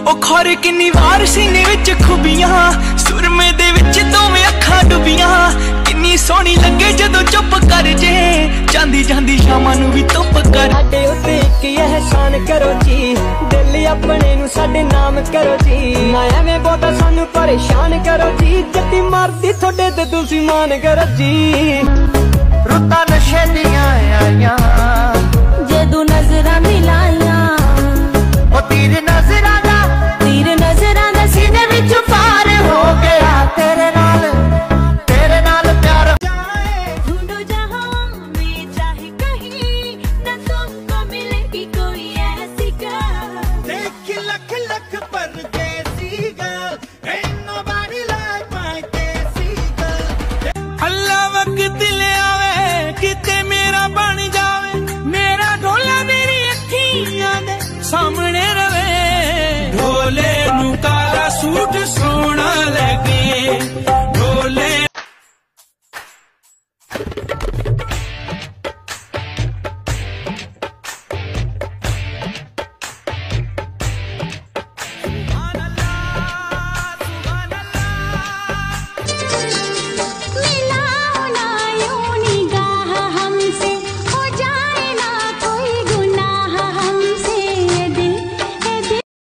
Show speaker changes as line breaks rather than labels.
ओ खोरे किन्नी वार सीने विच खुबियां, सुरमे दे विच दोवें अखां डुबियां। किन्नी सोहनी लगे जदों चुप कर जे, जांदी जांदी शामां नूं भी धुप कर।
साडे उत्ते इक एहसान करो जी, दिल अपने नूं साडे नाम करो जी। ना एवें बहुता सानू परेशान करो जी, जद्दी मर्जी थोड़े ते तुसीं मान करो जी।
रुत्तां नशे दियां आईयां,
जदों नजरां मिलाइयां,
ओ तीर नजरां दा सीने विच पार हो गया। तेरे नाल प्यार
ढूंढो जहां में चाहे कहीं, न तुमको मिलेगी कोई ऐसी girl।
देख लख लख परदेसी girl, ain't nobody like my देसी girl।
अल्लाह वक्त ले आवे किते मेरा बन जावे, मेरा ढोला मेरी अखियां दे सामने रवे। ढोले नू काला सूट